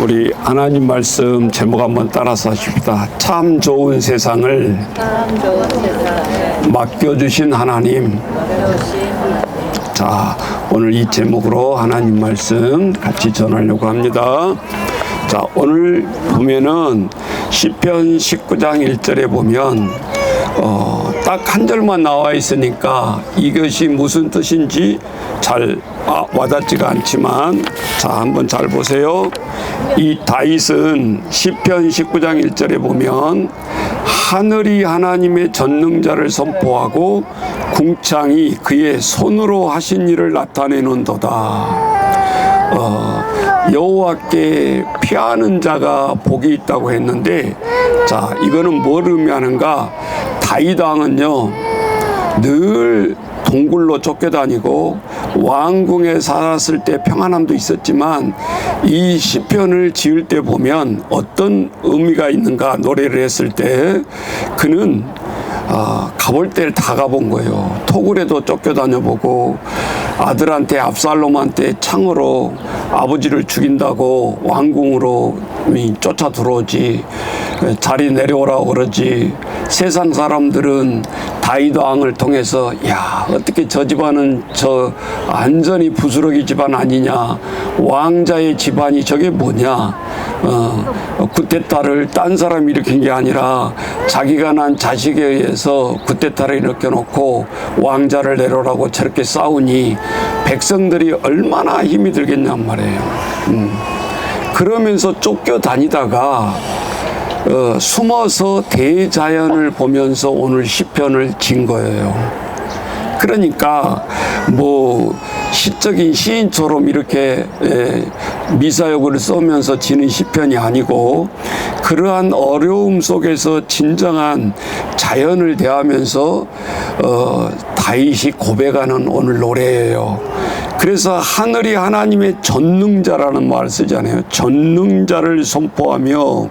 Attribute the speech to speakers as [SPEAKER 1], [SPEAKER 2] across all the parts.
[SPEAKER 1] 우리 하나님 말씀 제목 한번 따라서 하십시다. 참 좋은 세상을 맡겨주신 하나님. 자, 오늘 이 제목으로 하나님 말씀 같이 전하려고 합니다. 자, 오늘 보면은 시편 19장 1절에 보면 딱 한 절만 나와 있으니까 이것이 무슨 뜻인지 잘 와닿지가 않지만, 자, 한번 잘 보세요. 이 다윗은 시편 19장 1절에 보면 하늘이 하나님의 전능자를 선포하고 궁창이 그의 손으로 하신 일을 나타내는도다. 여호와께 피하는 자가 복이 있다고 했는데, 자, 이거는 뭘 의미하는가? 다윗 왕은요 늘 동굴로 쫓겨다니고 왕궁에 살았을 때 평안함도 있었지만, 이 시편을 지을 때 보면 어떤 의미가 있는가 노래를 했을 때 그는 가볼 때를 다 가본 거예요. 토굴에도 쫓겨다녀보고, 아들한테 압살롬한테 창으로 아버지를 죽인다고 왕궁으로 쫓아 들어오지, 자리 내려오라고 그러지. 세상 사람들은 다윗 왕을 통해서 야, 어떻게 저 집안은 저 완전히 부스러기 집안 아니냐, 왕자의 집안이 저게 뭐냐, 쿠데타를 딴 사람이 일으킨 게 아니라 자기가 난 자식에 의해서 쿠데타를 일으켜놓고 왕자를 내려라고 저렇게 싸우니 백성들이 얼마나 힘이 들겠냔 말이에요. 그러면서 쫓겨다니다가 숨어서 대자연을 보면서 오늘 시편을 진 거예요. 그러니까 뭐 시적인 시인처럼 이렇게 미사여구를 써면서 지는 시편이 아니고, 그러한 어려움 속에서 진정한 자연을 대하면서 다윗이 고백하는 오늘 노래예요. 그래서 하늘이 하나님의 전능자라는 말을 쓰잖아요. 전능자를 선포하며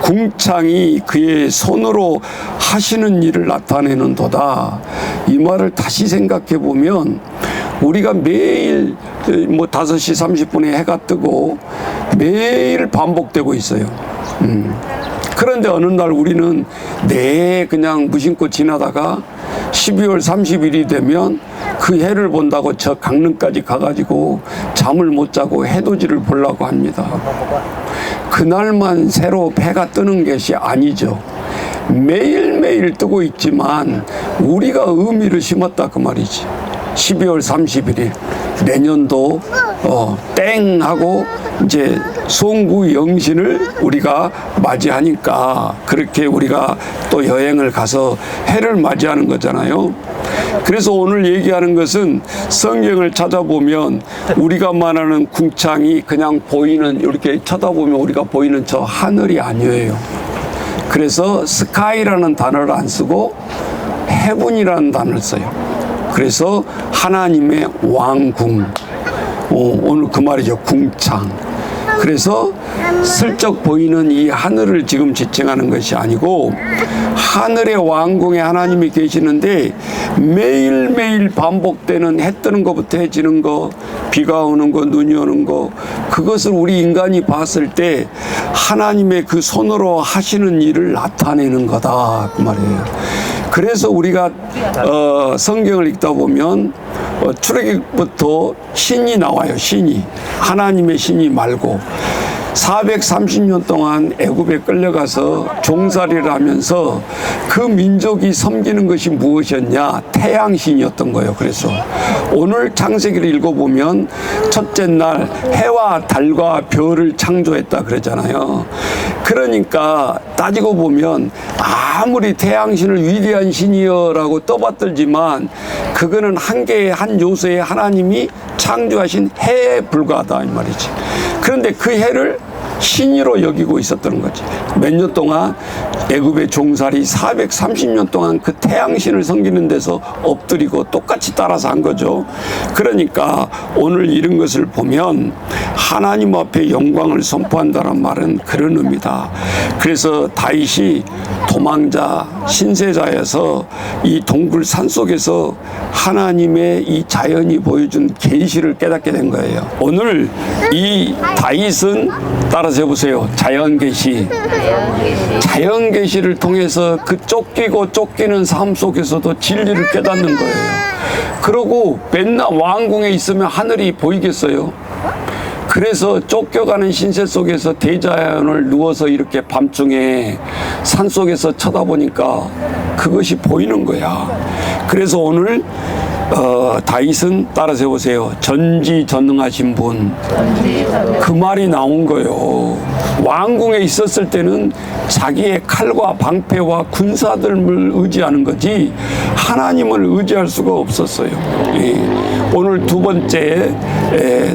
[SPEAKER 1] 궁창이 그의 손으로 하시는 일을 나타내는도다. 이 말을 다시 생각해 보면 우리가 매일 뭐 5시 30분에 해가 뜨고 매일 반복되고 있어요. 그런데 어느 날 우리는 그냥 무심코 지나다가 12월 30일이 되면 그 해를 본다고 저 강릉까지 가가지고 잠을 못 자고 해돋이를 보려고 합니다. 그날만 새로 해가 뜨는 것이 아니죠. 매일매일 뜨고 있지만 우리가 의미를 심었다 그 말이지. 12월 31일 내년도 땡 하고 이제 송구 영신을 우리가 맞이하니까 그렇게 우리가 또 여행을 가서 해를 맞이하는 거잖아요. 그래서 오늘 얘기하는 것은 성경을 찾아보면 우리가 말하는 궁창이 그냥 보이는, 이렇게 쳐다보면 우리가 보이는 저 하늘이 아니에요. 그래서 스카이라는 단어를 안 쓰고 헤븐이라는 단어를 써요. 그래서 하나님의 왕궁, 오늘 그 말이죠. 궁창. 그래서 슬쩍 보이는 이 하늘을 지금 지칭하는 것이 아니고, 하늘의 왕궁에 하나님이 계시는데 매일매일 반복되는 해 뜨는 것부터 해 지는 거, 비가 오는 거, 눈이 오는 거, 그것을 우리 인간이 봤을 때 하나님의 그 손으로 하시는 일을 나타내는 거다 그 말이에요. 그래서 우리가 성경을 읽다 보면 출애굽부터 신이 나와요. 신이, 하나님의 신이 말고 430년 동안 애굽에 끌려가서 종살이를 하면서 그 민족이 섬기는 것이 무엇이었냐? 태양신이었던 거예요. 그래서 오늘 창세기를 읽어보면 첫째 날 해와 달과 별을 창조했다 그러잖아요. 그러니까 따지고 보면 아무리 태양신을 위대한 신이여라고 떠받들지만 그거는 한 개의 한 요소의 하나님이 창조하신 해에 불과하다 이 말이지. 그런데 그 해를 신이로 여기고 있었던 거지. 몇 년 동안 애굽의 종살이 430년 동안 그 태양신을 섬기는 데서 엎드리고 똑같이 따라서 한 거죠. 그러니까 오늘 이런 것을 보면 하나님 앞에 영광을 선포한다는 말은 그런 의미다. 그래서 다윗이 도망자, 신세자여서 이 동굴 산속에서 하나님의 이 자연이 보여준 계시를 깨닫게 된 거예요. 오늘 이 다윗은 따라서 따라서 해보세요. 자연계시. 자연계시를 통해서 그 쫓기고 쫓기는 삶 속에서도 진리를 깨닫는 거예요. 그러고 맨날 왕궁에 있으면 하늘이 보이겠어요? 그래서 쫓겨가는 신세 속에서 대자연을 누워서 이렇게 밤중에 산 속에서 쳐다보니까 그것이 보이는 거야. 그래서 오늘 다윗은 따라서 해보세요. 전지전능하신 분. 그 말이 나온 거예요. 왕궁에 있었을 때는 자기의 칼과 방패와 군사들을 의지하는 거지 하나님을 의지할 수가 없었어요. 오늘 두 번째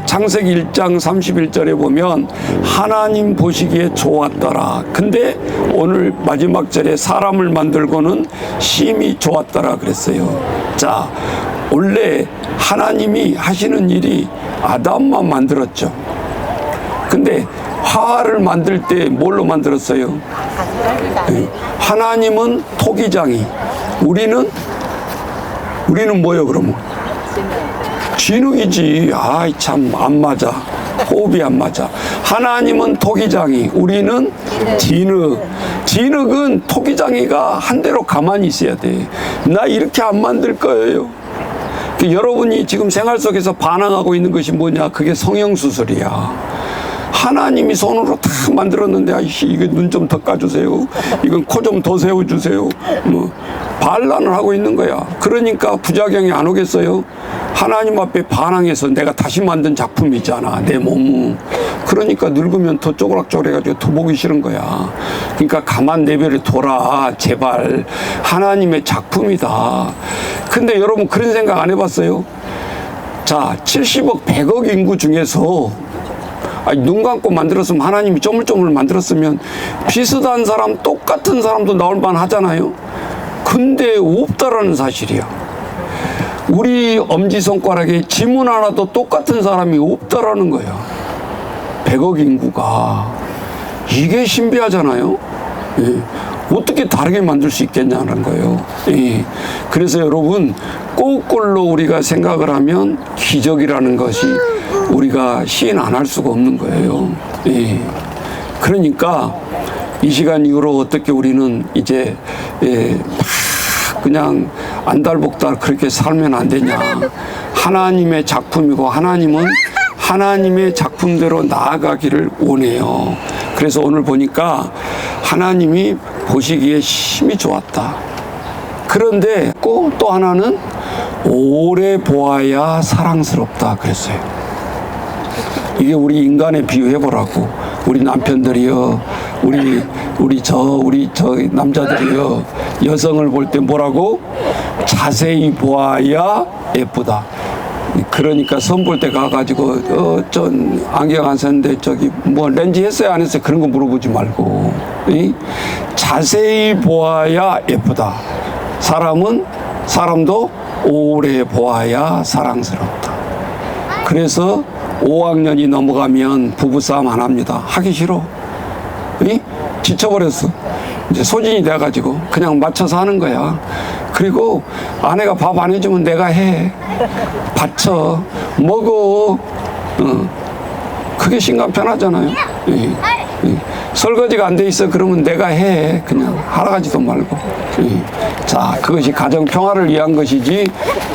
[SPEAKER 1] 창세기 1장 31절에 보면 하나님 보시기에 좋았더라. 근데 오늘 마지막 절에 사람을 만들고는 심히 좋았더라 그랬어요. 자, 원래 하나님이 하시는 일이 아담만 만들었죠. 근데 하와를 만들 때 뭘로 만들었어요? 하나님은 토기장이, 우리는 뭐예요 그러면? 진흙이지. 아이 참 안 맞아. 호흡이 안 맞아. 하나님은 토기장이, 우리는 진흙. 진흙은 토기장이가 한 대로 가만히 있어야 돼. 나 이렇게 안 만들 거예요. 여러분이 지금 생활 속에서 반항하고 있는 것이 뭐냐? 그게 성형수술이야. 하나님이 손으로 다 만들었는데, 아이씨, 이거 눈 좀 더 까주세요. 이건 코 좀 더 세워주세요. 반란을 하고 있는 거야. 그러니까 부작용이 안 오겠어요? 하나님 앞에 반항해서 내가 다시 만든 작품이잖아, 내 몸은. 그러니까 늙으면 더 쪼그락쪼그락해가지고 더 보기 싫은 거야. 그러니까 가만 내버려 둬라, 제발. 하나님의 작품이다. 근데 여러분 그런 생각 안 해봤어요? 자, 70억, 100억 인구 중에서 눈 감고 만들었으면, 하나님이 쪼물쪼물 만들었으면 비슷한 사람, 똑같은 사람도 나올 만 하잖아요. 근데 없다라는 사실이야. 우리 엄지손가락에 지문 하나도 똑같은 사람이 없다라는 거야. 100억 인구가. 이게 신비하잖아요. 예. 어떻게 다르게 만들 수 있겠냐는 거예요. 예. 그래서 여러분, 거꾸로 우리가 생각을 하면 기적이라는 것이 우리가 시인 안 할 수가 없는 거예요. 예. 그러니까 이 시간 이후로 어떻게 우리는 이제 그냥 안달복달 그렇게 살면 안 되냐. 하나님의 작품이고 하나님은 하나님의 작품대로 나아가기를 원해요. 그래서 오늘 보니까 하나님이 보시기에 심히 좋았다. 그런데 또 하나는 오래 보아야 사랑스럽다 그랬어요. 이게 우리 인간에 비유해보라고. 우리 남편들이요, 우리 저 남자들이요, 여성을 볼 때 뭐라고? 자세히 보아야 예쁘다. 그러니까 선 볼 때 가가지고 전 안경 안 썼는데 저기 뭐 렌즈 했어요 안 했어요 그런 거 물어보지 말고, 자세히 보아야 예쁘다. 사람도 오래 보아야 사랑스럽다. 그래서 5학년이 넘어가면 부부싸움 안 합니다. 하기 싫어. 지쳐버렸어. 이제 소진이 돼가지고 그냥 맞춰서 하는 거야. 그리고 아내가 밥 안 해주면 내가 해. 받쳐. 먹어. 그게 심각 편하잖아요. 설거지가 안 돼 있어 그러면 내가 해. 그냥 하라 가지도 말고. 자, 그것이 가정 평화를 위한 것이지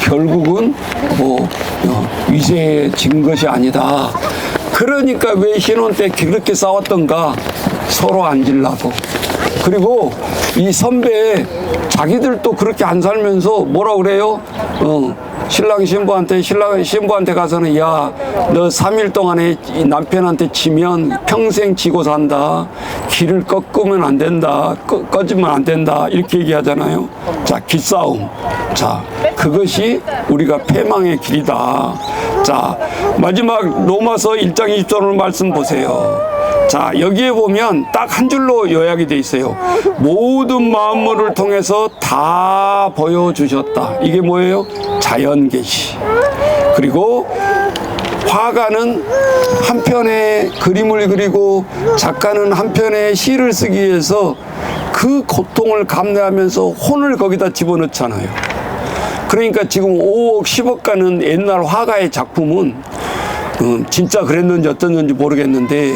[SPEAKER 1] 결국은 뭐 위세에 진 것이 아니다. 그러니까 왜 신혼 때 그렇게 싸웠던가? 서로 앉으려고. 그리고 이 선배 자기들도 그렇게 안 살면서 뭐라 그래요? 신부한테 가서는, 야, 너 3일 동안에 이 남편한테 치면 평생 지고 산다. 길을 꺾으면 안 된다. 꺼지면 안 된다. 이렇게 얘기하잖아요. 자, 기싸움. 자, 그것이 우리가 패망의 길이다. 자, 마지막 로마서 1장 20절 말씀 보세요. 자, 여기에 보면 딱 한 줄로 요약이 돼 있어요. 모든 만물을 통해서 다 보여주셨다. 이게 뭐예요? 자연계시. 그리고 화가는 한 편의 그림을 그리고 작가는 한 편의 시를 쓰기 위해서 그 고통을 감내하면서 혼을 거기다 집어넣잖아요. 그러니까 지금 5억, 10억 가는 옛날 화가의 작품은 진짜 그랬는지 어땠는지 모르겠는데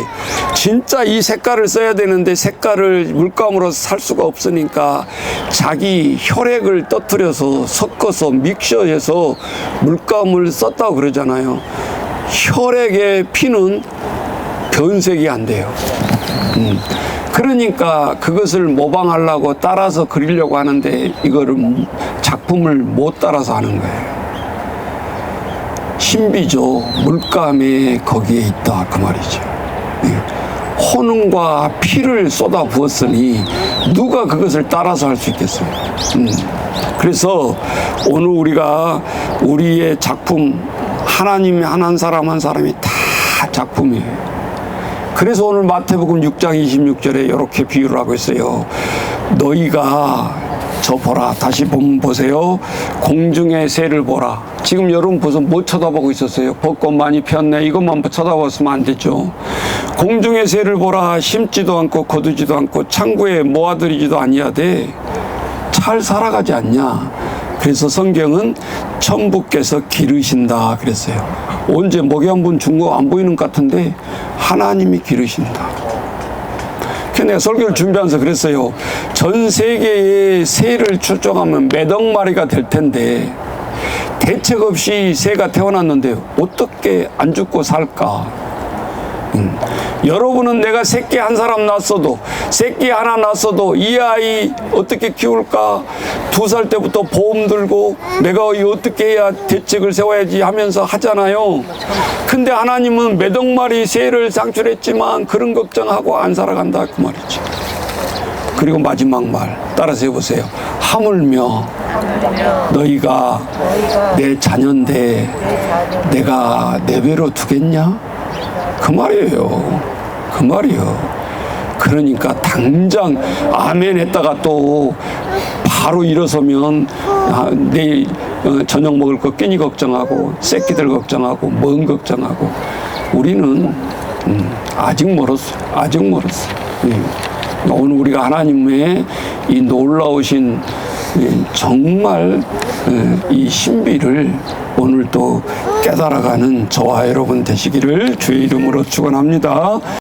[SPEAKER 1] 진짜 이 색깔을 써야 되는데 색깔을 물감으로 살 수가 없으니까 자기 혈액을 떠뜨려서 섞어서 믹셔해서 물감을 썼다고 그러잖아요. 혈액의 피는 변색이 안 돼요. 그러니까 그것을 모방하려고 따라서 그리려고 하는데 이거를 작품을 못 따라서 하는 거예요. 신비죠. 물감이 거기에 있다 그 말이죠. 혼과 피를 쏟아 부었으니 누가 그것을 따라서 할 수 있겠어요. 그래서 오늘 우리가 우리의 작품, 하나님이 한 사람 한 사람이 다 작품이에요. 그래서 오늘 마태복음 6장 26절에 이렇게 비유를 하고 있어요. 너희가 저 보라, 다시 보세요. 공중의 새를 보라. 지금 여러분 벌써 뭐 쳐다보고 있었어요? 벚꽃 많이 폈네. 이것만 쳐다봤으면 안 되죠. 공중의 새를 보라. 심지도 않고 거두지도 않고 창고에 모아들이지도 아니하되 잘 살아가지 않냐. 그래서 성경은 천부께서 기르신다 그랬어요. 언제 먹이 한 번 준 거 안 보이는 것 같은데 하나님이 기르신다. 내가 설교를 준비하면서 그랬어요. 전 세계의 새를 출정하면 몇억 마리가 될 텐데 대책 없이 새가 태어났는데 어떻게 안 죽고 살까? 여러분은 내가 새끼 한 사람 낳았어도, 새끼 하나 낳았어도 이 아이 어떻게 키울까? 2살 때부터 보험 들고 내가 어떻게 해야 대책을 세워야지 하면서 하잖아요. 근데 하나님은 몇억 마리 새를 창출했지만 그런 걱정하고 안 살아간다 그 말이죠. 그리고 마지막 말 따라서 해보세요. 하물며 너희가 내 자녀인데 내가 내버려 두겠냐? 그 말이에요. 그 말이에요. 그러니까 당장 아멘 했다가 또 바로 일어서면 내일 저녁 먹을 거 끼니 걱정하고 새끼들 걱정하고 뭔 걱정하고 우리는 아직 멀었어요. 아직 멀었어요. 오늘 우리가 하나님의 이 놀라우신 정말 이 신비를 오늘 또 깨달아가는 저와 여러분 되시기를 주의 이름으로 축원합니다.